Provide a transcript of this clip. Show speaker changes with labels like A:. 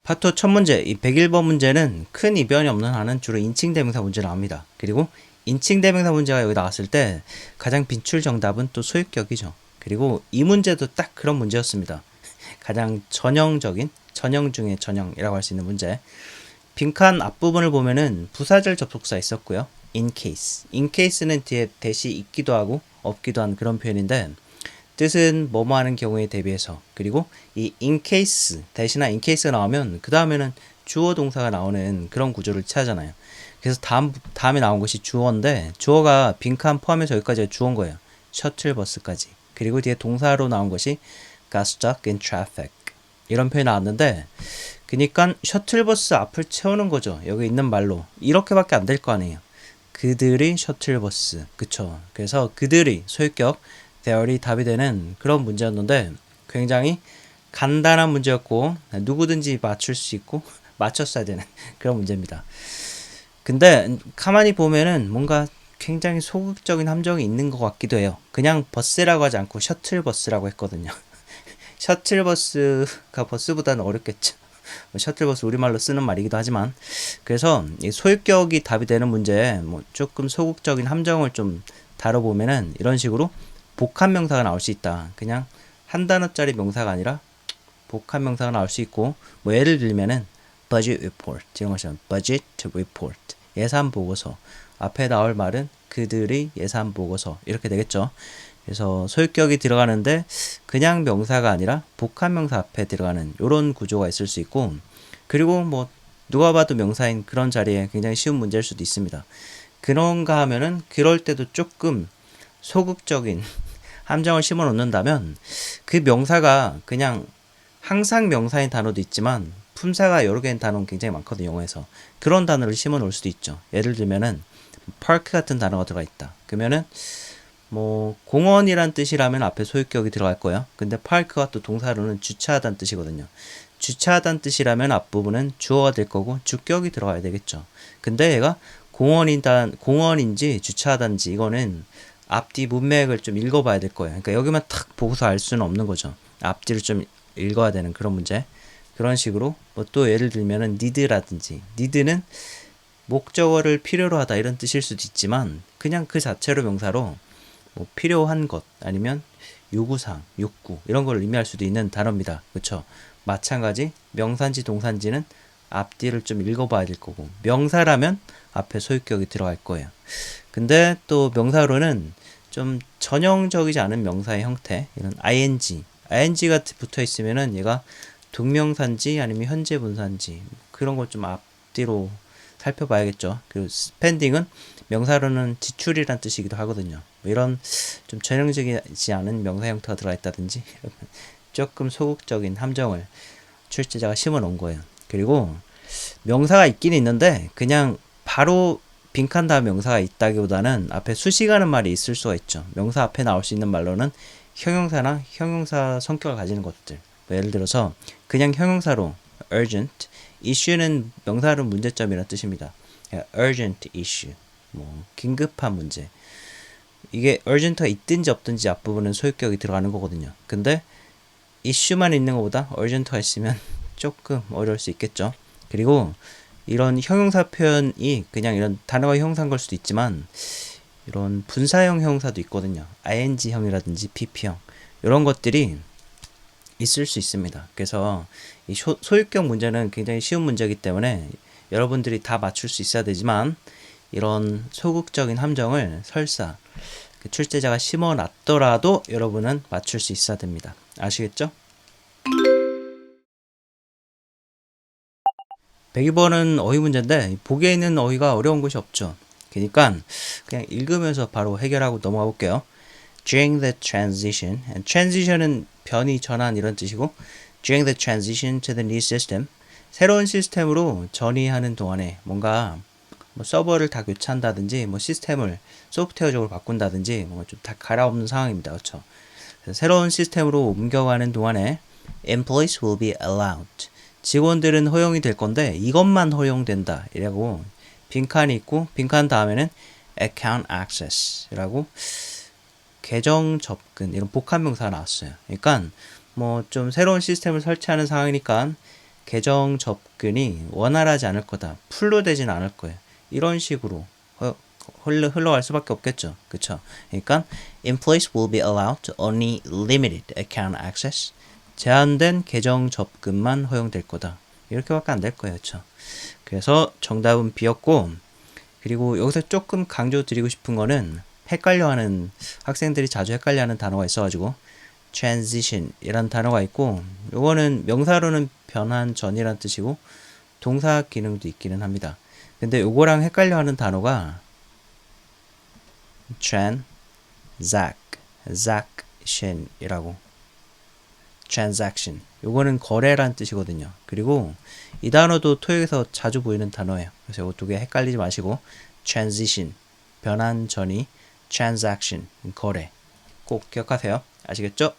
A: 파트 첫 문제, 이 101번 문제는 큰 이변이 없는 한은 주로 인칭 대명사 문제 나옵니다. 그리고 인칭 대명사 문제가 여기 나왔을 때 가장 빈출 정답은 또 소유격이죠. 그리고 이 문제도 딱 그런 문제였습니다. 가장 전형적인, 전형 중에 전형이라고 할 수 있는 문제. 빈칸 앞부분을 보면은 부사절 접속사 있었고요. in case. in case는 뒤에 대시 있기도 하고 없기도 한 그런 표현인데 뜻은 뭐뭐 하는 경우에 대비해서, 그리고 이 in case 대시나 in case가 나오면 그 다음에는 주어 동사가 나오는 그런 구조를 취하잖아요. 그래서 다음에 나온 것이 주어인데 주어가 빈칸 포함해서 여기까지가 주어인 거예요. 셔틀버스까지. 그리고 뒤에 동사로 나온 것이 got stuck in traffic 이런 표현이 나왔는데, 그니까 셔틀버스 앞을 채우는 거죠. 여기 있는 말로 이렇게밖에 안 될 거 아니에요. 그들이 셔틀버스, 그쵸. 그래서 그들이 소유격 their이 답이 되는 그런 문제였는데 굉장히 간단한 문제였고 누구든지 맞출 수 있고 맞췄어야 되는 그런 문제입니다. 근데 가만히 보면은 뭔가 굉장히 소극적인 함정이 있는 것 같기도 해요. 그냥 버스라고 하지 않고 셔틀버스라고 했거든요. 셔틀버스가 버스보다는 어렵겠죠. 셔틀버스 우리말로 쓰는 말이기도 하지만, 그래서 이 소유격이 답이 되는 문제에 뭐 조금 소극적인 함정을 좀 다뤄보면은 이런 식으로 복합 명사가 나올 수 있다. 그냥 한 단어짜리 명사가 아니라 복합 명사가 나올 수 있고, 뭐 예를 들면은 budget report 이런 것처럼 budget report 예산 보고서 앞에 나올 말은 그들의 예산 보고서 이렇게 되겠죠. 그래서 소유격이 들어가는데 그냥 명사가 아니라 복합 명사 앞에 들어가는 이런 구조가 있을 수 있고, 그리고 뭐 누가 봐도 명사인 그런 자리에 굉장히 쉬운 문제일 수도 있습니다. 그런가 하면은 그럴 때도 조금 소극적인 함정을 심어 놓는다면 그 명사가 그냥 항상 명사인 단어도 있지만 품사가 여러 개인 단어는 굉장히 많거든요, 영어에서. 그런 단어를 심어 놓을 수도 있죠. 예를 들면은 park 같은 단어가 들어가 있다. 그러면은 뭐 공원이란 뜻이라면 앞에 소유격이 들어갈 거예요. 근데 park가 또 동사로는 주차하다는 뜻이거든요. 주차하다는 뜻이라면 앞부분은 주어가 될 거고 주격이 들어가야 되겠죠. 근데 얘가 공원인지 주차하다인지 이거는 앞뒤 문맥을 좀 읽어봐야 될 거예요. 그러니까 여기만 탁 보고서 알 수는 없는 거죠. 앞뒤를 좀 읽어야 되는 그런 문제. 그런 식으로 뭐 또 예를 들면은 need라든지, need는 목적어를 필요로 하다 이런 뜻일 수도 있지만 그냥 그 자체로 명사로 뭐 필요한 것 아니면 요구사항, 욕구 이런 걸 의미할 수도 있는 단어입니다. 그렇죠? 마찬가지 명사인지 동사인지는 앞뒤를 좀 읽어봐야 될 거고, 명사라면 앞에 소유격이 들어갈 거예요. 근데 또 명사로는 좀 전형적이지 않은 명사의 형태, 이런 ing가 붙어 있으면은 얘가 동명사인지 아니면 현재 분사인지 그런 걸 좀 앞뒤로 살펴봐야겠죠. 그리고 spending은 명사로는 지출이란 뜻이기도 하거든요. 뭐 이런 좀 전형적이지 않은 명사 형태가 들어가 있다든지 조금 소극적인 함정을 출제자가 심어 놓은 거예요. 그리고 명사가 있긴 있는데 그냥 바로 빈칸 다음 명사가 있다기보다는 앞에 수식하는 말이 있을 수가 있죠. 명사 앞에 나올 수 있는 말로는 형용사나 형용사 성격을 가지는 것들. 뭐 예를 들어서 그냥 형용사로 urgent, issue는 명사로 문제점이라는 뜻입니다. urgent issue, 뭐 긴급한 문제. 이게 urgent가 있든지 없든지 앞부분은 소유격이 들어가는 거거든요. 근데 issue만 있는 것보다 urgent가 있으면 조금 어려울 수 있겠죠. 그리고 이런 형용사 표현이 그냥 이런 단어가 형용사인 걸 수도 있지만 이런 분사형 형용사도 있거든요. ing형이라든지 pp형 이런 것들이 있을 수 있습니다. 그래서 이 소유격 문제는 굉장히 쉬운 문제이기 때문에 여러분들이 다 맞출 수 있어야 되지만 이런 소극적인 함정을 설사 그 출제자가 심어놨더라도 여러분은 맞출 수 있어야 됩니다. 아시겠죠? 102번은 어휘 문제인데 보기에 있는 어휘가 어려운 것이 없죠. 그러니까 그냥 읽으면서 바로 해결하고 넘어가 볼게요. During the transition, transition은 변이, 전환 이런 뜻이고, during the transition to the new system, 새로운 시스템으로 전이하는 동안에 뭔가 뭐 서버를 다 교체한다든지, 뭐 시스템을 소프트웨어적으로 바꾼다든지, 뭔가 좀 다 갈아엎는 상황입니다. 그렇죠? 새로운 시스템으로 옮겨가는 동안에 employees will be allowed. 직원들은 허용이 될 건데 이것만 허용된다. 이라고 빈칸이 있고 빈칸 다음에는 account access라고 계정 접근 이런 복합 명사가 나왔어요. 그러니까 뭐 좀 새로운 시스템을 설치하는 상황이니까 계정 접근이 원활하지 않을 거다. 풀로 되진 않을 거예요. 이런 식으로 흘러갈 수밖에 없겠죠. 그쵸? 그러니까 employees will be allowed to only limited account access. 제한된 계정 접근만 허용될 거다. 이렇게밖에 안 될 거예요. 그쵸? 그래서 정답은 B였고, 그리고 여기서 조금 강조드리고 싶은 거는 헷갈려하는 학생들이 자주 헷갈려하는 단어가 있어가지고 transition 이란 단어가 있고, 요거는 명사로는 변환 전이란 뜻이고 동사 기능도 있기는 합니다. 근데 요거랑 헷갈려하는 단어가 transaction이라고. transaction. 요거는 거래란 뜻이거든요. 그리고 이 단어도 토익에서 자주 보이는 단어예요. 그래서 요거 두 개 헷갈리지 마시고 transition, 변환 전이 transaction, 거래. 꼭 기억하세요. 아시겠죠?